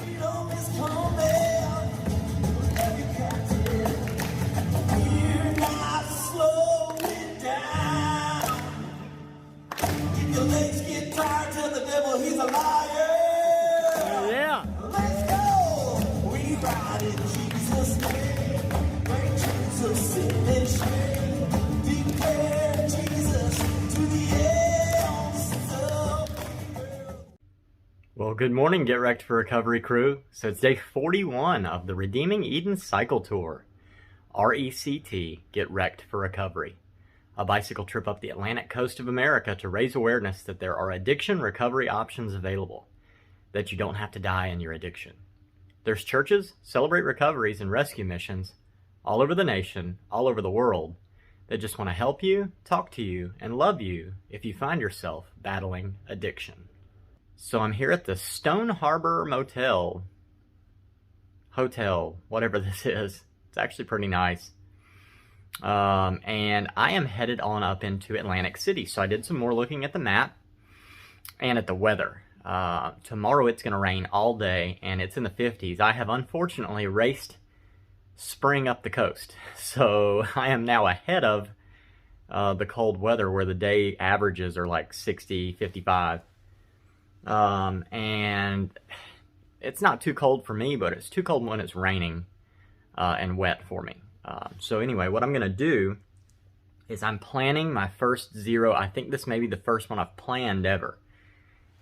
Freedom is coming. Every captive. We're not slowing down. If your legs get tired, tell the devil he's a liar. Yeah. Let's go. We ride in Jesus' name. Break chains of sin and shame. Declare Jesus to the ends of the earth. Well, good morning, Get Wrecked for Recovery crew. So it's day 41 of the Redeeming Eden Cycle Tour. RECT, Get Wrecked for Recovery. A bicycle trip up the Atlantic coast of America to raise awareness that there are addiction recovery options available, that you don't have to die in your addiction. There's churches, celebrate recoveries, and rescue missions all over the nation, all over the world, that just want to help you, talk to you, and love you if you find yourself battling addiction. So I'm here at the Stone Harbor Hotel, whatever this is. It's actually pretty nice. And I am headed on up into Atlantic City. So I did some more looking at the map and at the weather. Tomorrow it's going to rain all day and it's in the 50s. I have unfortunately raced spring up the coast. So I am now ahead of the cold weather where the day averages are like 60, 55. And it's not too cold for me, but it's too cold when it's raining and wet for me. So anyway, what I'm going to do is I'm planning my first zero. I think this may be the first one I've planned ever.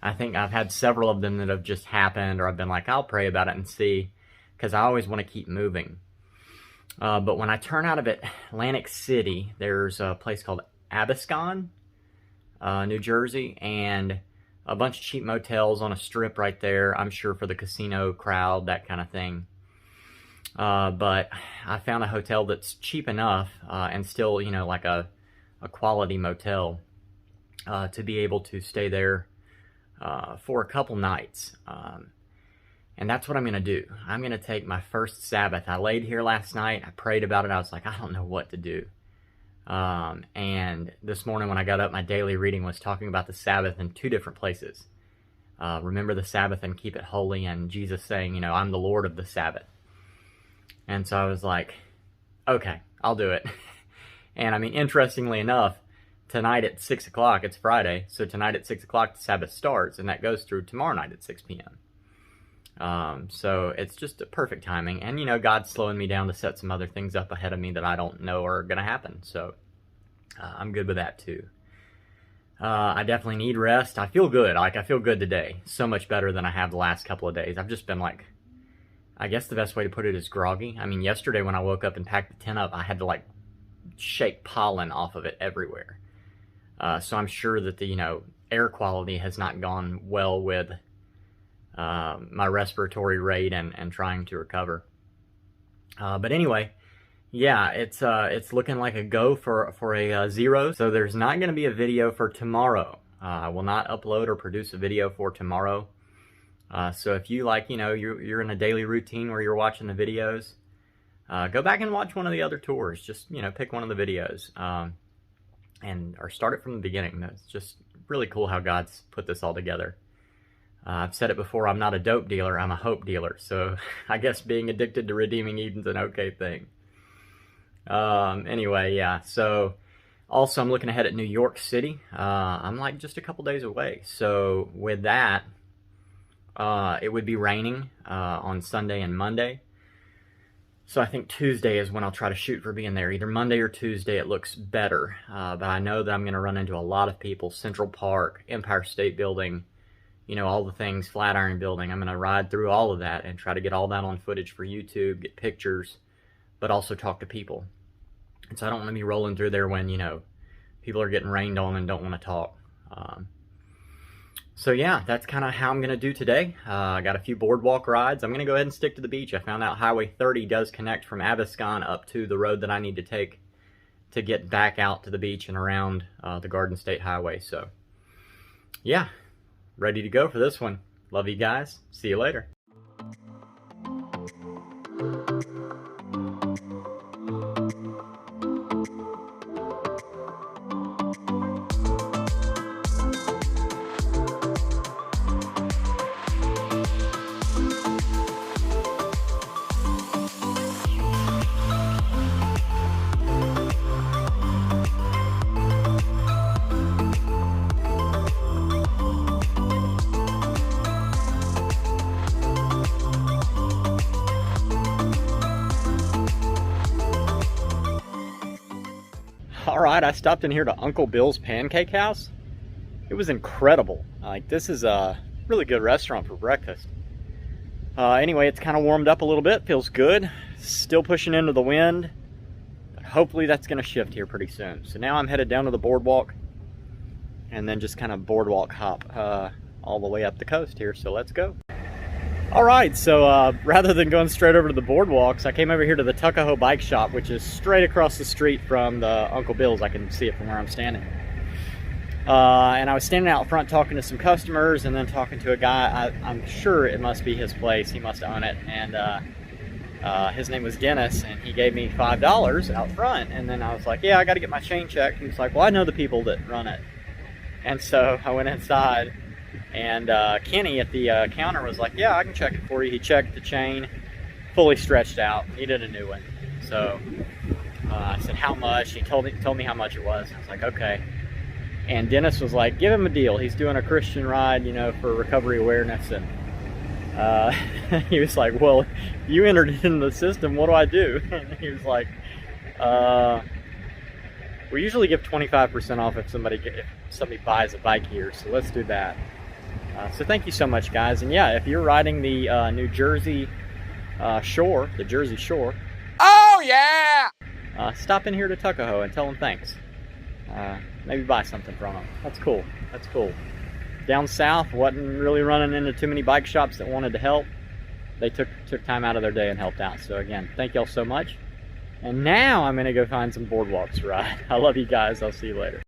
I think I've had several of them that have just happened, or I've been like, I'll pray about it and see, because I always want to keep moving. But when I turn out of Atlantic City, there's a place called Abascon, New Jersey, and a bunch of cheap motels on a strip right there, I'm sure for the casino crowd, that kind of thing. But I found a hotel that's cheap enough and still, you know, like a quality motel to be able to stay there for a couple nights. And that's what I'm going to do. I'm going to take my first Sabbath. I laid here last night. I prayed about it. I was like, I don't know what to do. And this morning when I got up, my daily reading was talking about the Sabbath in two different places. Remember the Sabbath and keep it holy, and Jesus saying, you know, I'm the Lord of the Sabbath. And so I was like, okay, I'll do it. And I mean, interestingly enough, tonight at 6 o'clock, it's Friday, so tonight at 6 o'clock the Sabbath starts, and that goes through tomorrow night at 6 p.m. So it's just a perfect timing. And, you know, God's slowing me down to set some other things up ahead of me that I don't know are going to happen. So I'm good with that too. I definitely need rest. I feel good. Like, I feel good today. So much better than I have the last couple of days. I've just been like, I guess the best way to put it is groggy. I mean, yesterday when I woke up and packed the tent up, I had to like shake pollen off of it everywhere. So I'm sure that the, you know, air quality has not gone well with my respiratory rate and trying to recover. But anyway, yeah, it's looking like a go for a zero. So there's not going to be a video for tomorrow. I will not upload or produce a video for tomorrow. So if you like, you know, you're in a daily routine where you're watching the videos, go back and watch one of the other tours. Just, you know, pick one of the videos or start it from the beginning. That's just really cool how God's put this all together. I've said it before, I'm not a dope dealer, I'm a hope dealer. So I guess being addicted to Redeeming Eden's an okay thing. Anyway, yeah, so also I'm looking ahead at New York City. I'm like just a couple days away. So with that, it would be raining on Sunday and Monday. So I think Tuesday is when I'll try to shoot for being there. Either Monday or Tuesday it looks better. But I know that I'm going to run into a lot of people. Central Park, Empire State Building, you know, all the things, Flatiron Building. I'm going to ride through all of that and try to get all that on footage for YouTube, get pictures, but also talk to people. And so I don't want to be rolling through there when, you know, people are getting rained on and don't want to talk. So yeah, that's kind of how I'm going to do today. I got a few boardwalk rides. I'm going to go ahead and stick to the beach. I found out Highway 30 does connect from Abascon up to the road that I need to take to get back out to the beach and around the Garden State Highway. So yeah, ready to go for this one. Love you guys. See you later. Alright, I stopped in here to Uncle Bill's Pancake House. It was incredible. Like, this is a really good restaurant for breakfast. Anyway, it's kind of warmed up a little bit, feels good. Still pushing into the wind, but hopefully that's going to shift here pretty soon. So now I'm headed down to the boardwalk, and then just kind of boardwalk hop all the way up the coast here, so let's go. Alright, so rather than going straight over to the boardwalks, I came over here to the Tuckahoe Bike Shop, which is straight across the street from the Uncle Bill's. I can see it from where I'm standing. And I was standing out front talking to some customers, and then talking to a guy. I'm sure it must be his place. He must own it. And his name was Dennis, and he gave me $5 out front. And then I was like, yeah, I got to get my chain checked. He was like, well, I know the people that run it. And so I went inside, and Kenny at the counter was like, yeah, I can check it for you. He checked the chain, fully stretched out, needed a new one. So I said, how much? He told me how much it was. I was like, okay. And Dennis was like, give him a deal. He's doing a Christian ride, you know, for recovery awareness. And he was like, well, you entered it in the system. What do I do? And he was like, we usually give 25% off if somebody buys a bike here. So let's do that. So thank you so much, guys. And yeah, if you're riding the New Jersey shore, the Jersey Shore. Oh, yeah! Stop in here to Tuckahoe and tell them thanks. Maybe buy something from them. That's cool. That's cool. Down south, wasn't really running into too many bike shops that wanted to help. They took time out of their day and helped out. So again, thank y'all so much. And now I'm gonna go find some boardwalks to ride. I love you guys. I'll see you later.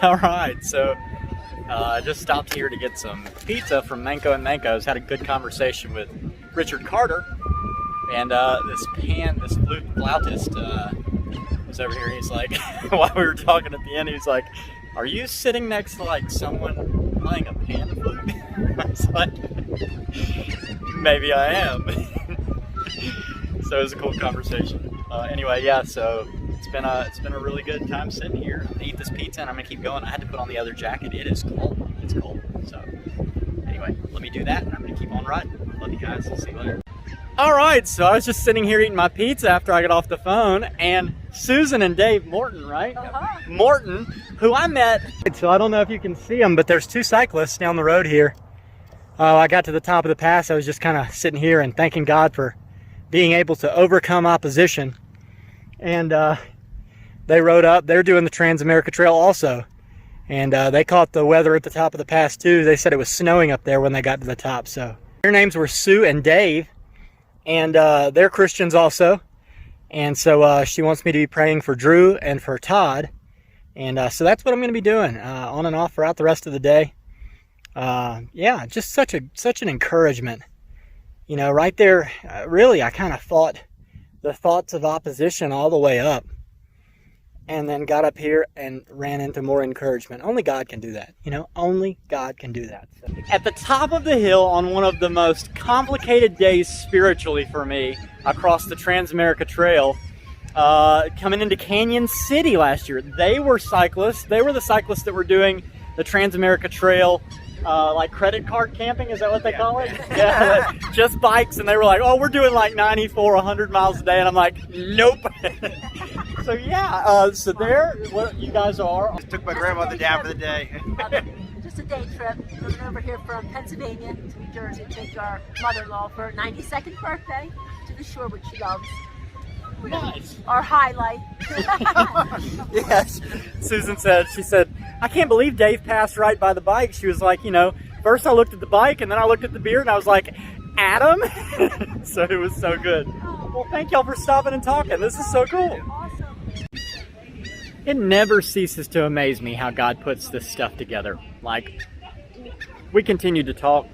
All right, so I just stopped here to get some pizza from Manco and Manco's. Had a good conversation with Richard Carter, and this flute flautist was over here. He's like, while we were talking at the end, he's like, "Are you sitting next to like someone playing a pan flute?" I was like, "Maybe I am." So it was a cool conversation. Anyway, yeah. So it's been a really good time sitting here. I'm gonna eat this pizza and I'm gonna keep going. I had to put on the other jacket. It is cold. It's cold. So anyway, let me do that and I'm gonna keep on riding. Love you guys. I'll see you later. All right, so I was just sitting here eating my pizza after I got off the phone, and Susan and Dave Morton, right? Morton, who I met. So I don't know if you can see them, but there's two cyclists down the road here. I got to the top of the pass. I was just kind of sitting here and thanking God for being able to overcome opposition. And they rode up. They're doing the Trans-America Trail also. And they caught the weather at the top of the pass too. They said it was snowing up there when they got to the top. So their names were Sue and Dave. And they're Christians also. And so she wants me to be praying for Drew and for Todd. And so that's what I'm going to be doing on and off throughout the rest of the day. Yeah, just such an encouragement. You know, right there, really, I kind of fought the thoughts of opposition all the way up. And then got up here and ran into more encouragement. Only God can do that. You know, only God can do that. So, at the top of the hill on one of the most complicated days spiritually for me across the Trans-America Trail, coming into Canyon City last year. They were cyclists. They were the cyclists that were doing the Trans-America Trail like credit card camping, is that what they call it? Yeah, just bikes, and they were like, oh, we're doing like 94, 100 miles a day, and I'm like, nope. So yeah, so there, what you guys are. Just took my grandmother down for the day. Just a day trip, coming over here from Pennsylvania to New Jersey to take our mother-in-law for her 92nd birthday to the shore, which she loves. Nice. Our highlight. Yes, Susan said, she said, I can't believe Dave passed right by the bike. She was like, you know, first I looked at the bike and then I looked at the beer and I was like, Adam? So it was so good. Well, thank y'all for stopping and talking. This is so cool. Awesome. It never ceases to amaze me how God puts this stuff together. Like, we continued to talk.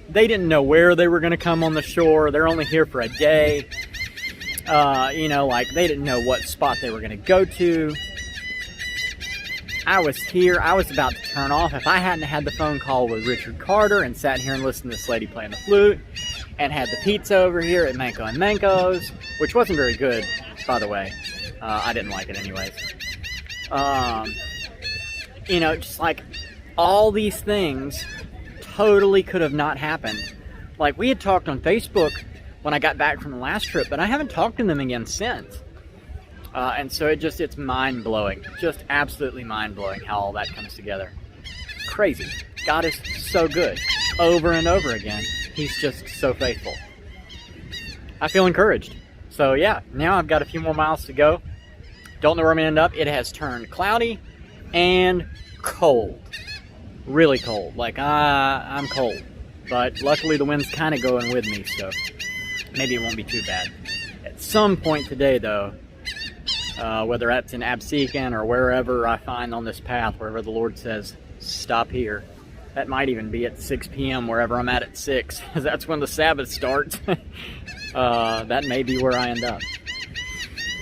They didn't know where they were going to come on the shore. They're only here for a day. You know, like, they didn't know what spot they were going to go to. I was here. I was about to turn off. If I hadn't had the phone call with Richard Carter and sat here and listened to this lady playing the flute and had the pizza over here at Manco and Manco's, which wasn't very good, by the way. I didn't like it anyways. You know, just like all these things totally could have not happened. Like, we had talked on Facebook when I got back from the last trip, but I haven't talked to them again since. And so it's mind-blowing. Just absolutely mind-blowing how all that comes together. Crazy. God is so good. Over and over again. He's just so faithful. I feel encouraged. So yeah, now I've got a few more miles to go. Don't know where I'm going to end up. It has turned cloudy and cold. Really cold. Like, I'm cold. But luckily the wind's kind of going with me, so maybe it won't be too bad. At some point today, though, whether that's in Absecon or wherever I find on this path, wherever the Lord says, stop here. That might even be at 6 p.m. wherever I'm at 6, because that's when the Sabbath starts. That may be where I end up.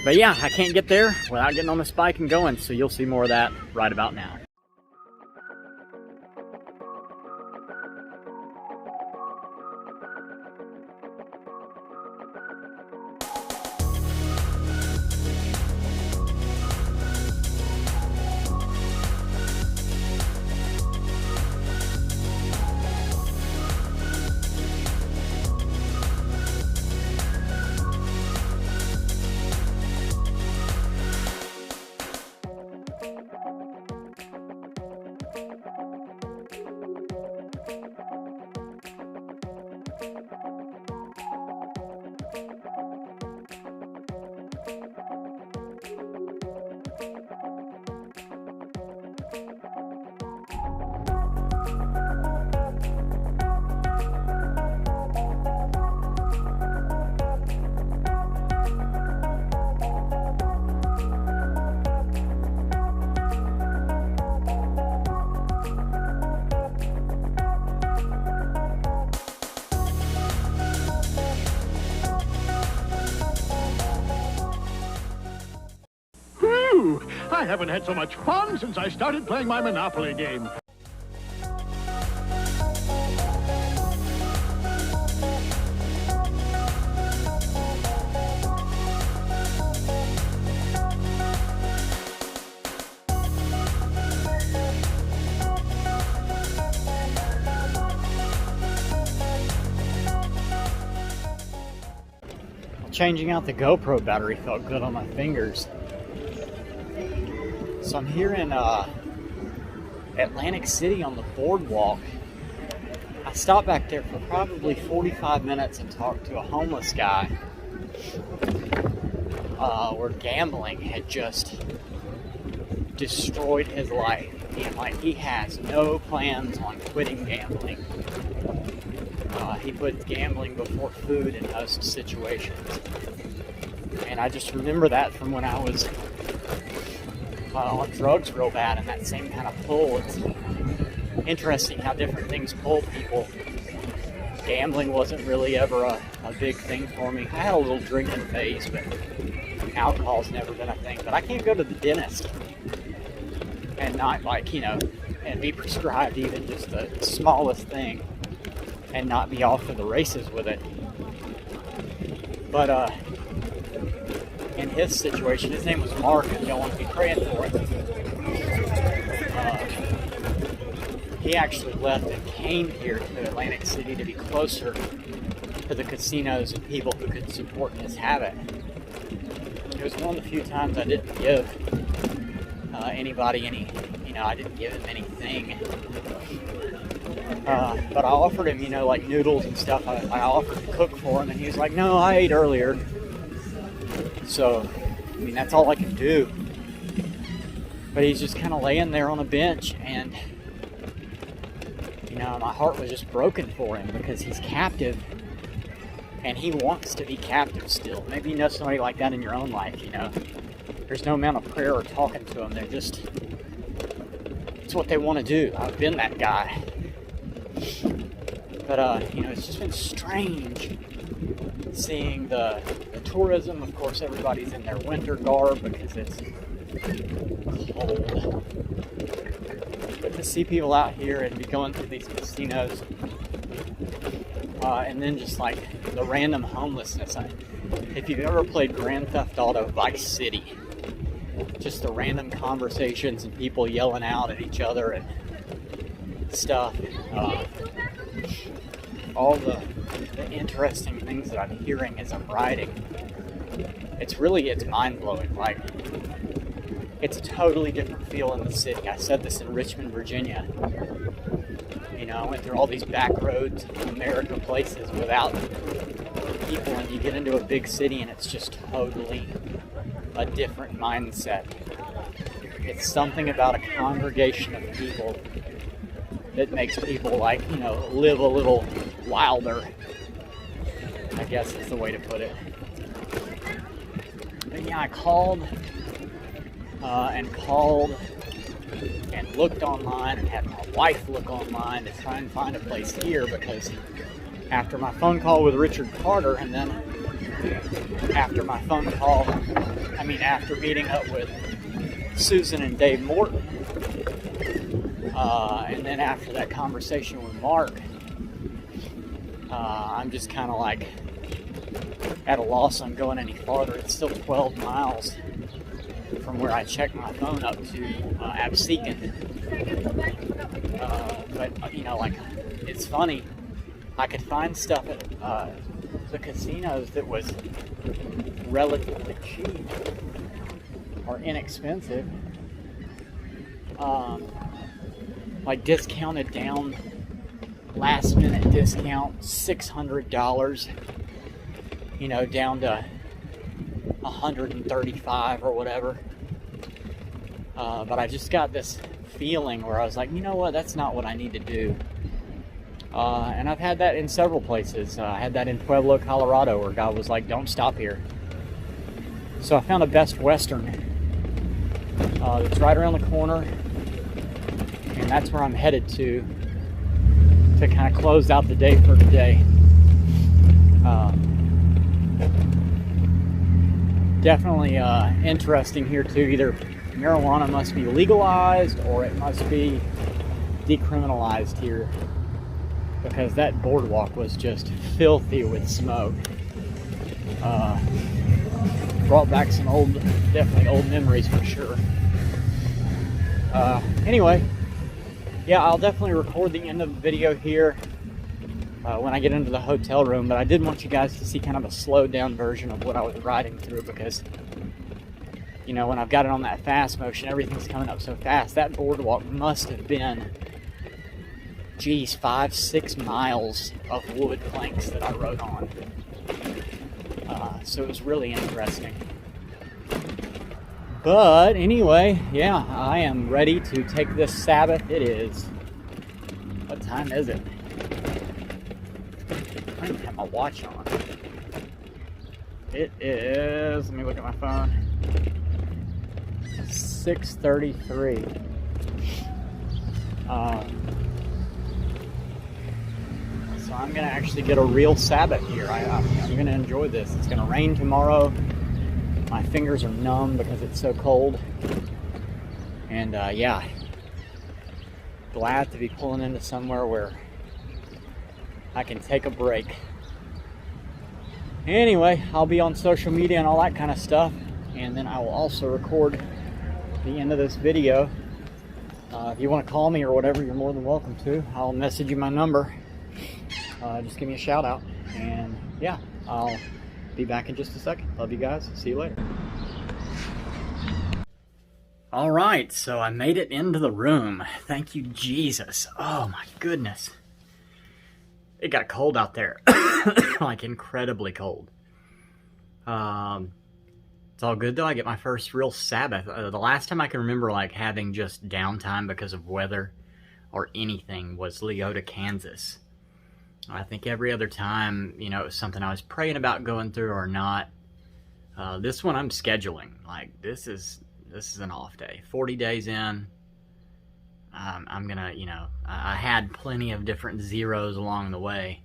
But yeah, I can't get there without getting on this bike and going, so you'll see more of that right about now. I haven't had so much fun since I started playing my Monopoly game. Changing out the GoPro battery felt good on my fingers. So I'm here in Atlantic City on the boardwalk. I stopped back there for probably 45 minutes and talked to a homeless guy where gambling had just destroyed his life. He has no plans on quitting gambling. He puts gambling before food in most situations. And I just remember that from when I was on drugs real bad, and that same kind of pull. It's interesting how different things pull people. Gambling wasn't really ever a big thing for me. I had a little drinking phase, but alcohol's never been a thing. But I can't go to the dentist and not, like, you know, and be prescribed even just the smallest thing and not be off to the races with it. But in his situation, his name was Mark, and y'all want to be praying for him. he actually left and came here to Atlantic City to be closer to the casinos and people who could support his habit. It was one of the few times I didn't give anybody any, I didn't give him anything. But I offered him, like noodles and stuff. I offered to cook for him, and he was like, no, I ate earlier. So, that's all I can do. But he's just kind of laying there on a bench, and, my heart was just broken for him because he's captive, and he wants to be captive still. Maybe you know somebody like that in your own life, There's no amount of prayer or talking to them. It's what they want to do. I've been that guy. But, it's just been strange seeing the tourism. Of course, everybody's in their winter garb because it's cold. But to see people out here and be going through these casinos, and then just like the random homelessness. If you've ever played Grand Theft Auto Vice City, just the random conversations and people yelling out at each other and stuff. All the interesting things that I'm hearing as I'm riding. It's mind-blowing. Like, it's a totally different feel in the city. I said this in Richmond, Virginia. I went through all these back roads, America places without people, and you get into a big city and it's just totally a different mindset. It's something about a congregation of people that makes people live a little wilder, I guess is the way to put it. But yeah, I called and looked online and had my wife look online to try and find a place here, because after my phone call with Richard Carter, and then after meeting up with Susan and Dave Morton, and then after that conversation with Mark, I'm just kind of like at a loss on going any farther. It's still 12 miles from where I checked my phone up to Absecon. But it's funny. I could find stuff at the casinos that was relatively cheap or inexpensive, like discounted down, last minute discount, $600, down to $135 or whatever. But I just got this feeling where I was like, you know what, that's not what I need to do. And I've had that in several places. I had that in Pueblo, Colorado, where God was like, don't stop here. So I found a Best Western that's right around the corner, and that's where I'm headed to kind of close out the day for today. Definitely interesting here too. Either marijuana must be legalized or it must be decriminalized here, because that boardwalk was just filthy with smoke. Brought back some definitely old memories for sure. Anyway, yeah, I'll definitely record the end of the video here when I get into the hotel room, but I did want you guys to see kind of a slowed down version of what I was riding through, because when I've got it on that fast motion, everything's coming up so fast. That boardwalk must have been, 5-6 miles of wood planks that I rode on. So it was really interesting. But anyway, yeah, I am ready to take this Sabbath. It is, what time is it? I don't even have my watch on. It is, let me look at my phone, 6:33. So I'm going to actually get a real Sabbath here. I'm going to enjoy this. It's going to rain tomorrow. My fingers are numb because it's so cold. And yeah, glad to be pulling into somewhere where I can take a break. Anyway, I'll be on social media and all that kind of stuff. And then I will also record the end of this video If you want to call me or whatever, you're more than welcome to. I'll message you my number. Just give me a shout out. And yeah, I'll be back in just a second. Love you guys. See you later. All right, so I made it into the room. Thank you, Jesus. Oh my goodness. It got cold out there. Like incredibly cold. It's all good though. I get my first real Sabbath. The last time I can remember like having just downtime because of weather or anything was Leota, Kansas. I think every other time, you know, it was something I was praying about going through or not. This one I'm scheduling. Like this is an off day. 40 days in. I'm gonna, you know, I had plenty of different zeros along the way.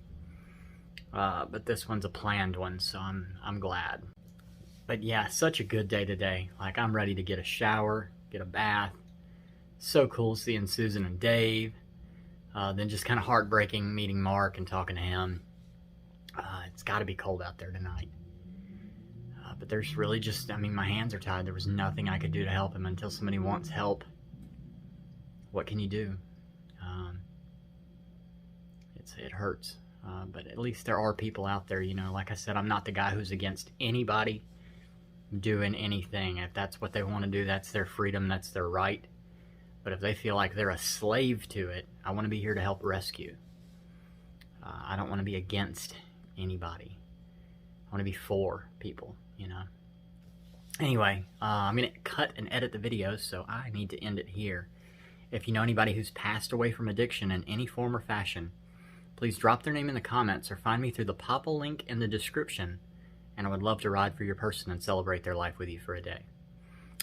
But this one's a planned one, so I'm glad. But yeah, such a good day today. Like I'm ready to get a shower, get a bath. So cool seeing Susan and Dave. Then just kind of heartbreaking meeting Mark and talking to him. It's got to be cold out there tonight. But there's really just, I mean, my hands are tied. There was nothing I could do to help him until somebody wants help. What can you do? It hurts. But at least there are people out there, you know. Like I said, I'm not the guy who's against anybody doing anything. If that's what they want to do, that's their freedom, that's their right. But if they feel like they're a slave to it, I want to be here to help rescue. I don't want to be against anybody. I want to be for people, you know. Anyway, I'm going to cut and edit the video, so I need to end it here. If you know anybody who's passed away from addiction in any form or fashion, please drop their name in the comments or find me through the Papa link in the description, and I would love to ride for your person and celebrate their life with you for a day.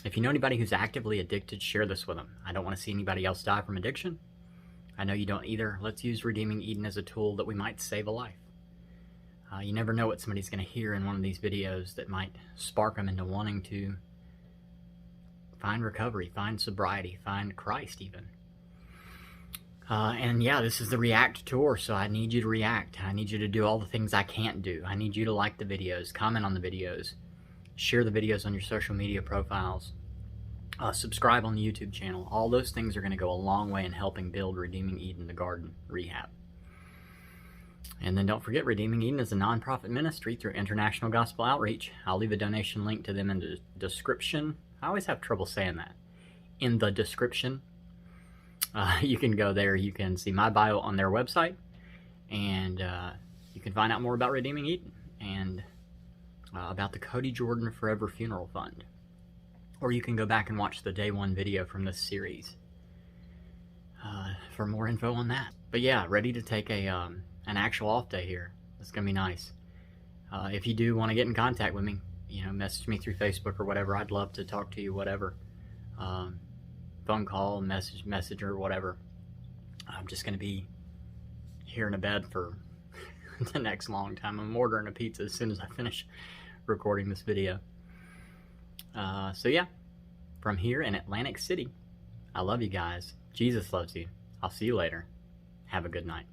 If you know anybody who's actively addicted, share this with them. I don't want to see anybody else die from addiction. I know you don't either. Let's use Redeeming Eden as a tool that we might save a life. You never know what somebody's going to hear in one of these videos that might spark them into wanting to find recovery, find sobriety, find Christ even. And yeah, this is the REACT tour, so I need you to react. I need you to do all the things I can't do. I need you to like the videos, comment on the videos, share the videos on your social media profiles, subscribe on the YouTube channel. All those things are going to go a long way in helping build Redeeming Eden, the Garden Rehab. And then don't forget, Redeeming Eden is a nonprofit ministry through International Gospel Outreach. I'll leave a donation link to them in the description. I always have trouble saying that. In the description. You can go there, you can see my bio on their website, and you can find out more about Redeeming Eden and about the Cody Jordan Forever Funeral Fund. Or you can go back and watch the day one video from this series for more info on that. But yeah, ready to take an actual off day here. It's going to be nice. If you do want to get in contact with me, you know, message me through Facebook or whatever. I'd love to talk to you, whatever. Phone call, message or whatever. I'm just going to be here in a bed for the next long time. I'm ordering a pizza as soon as I finish recording this video. So yeah, from here in Atlantic City, I love you guys. Jesus loves you. I'll see you later. Have a good night.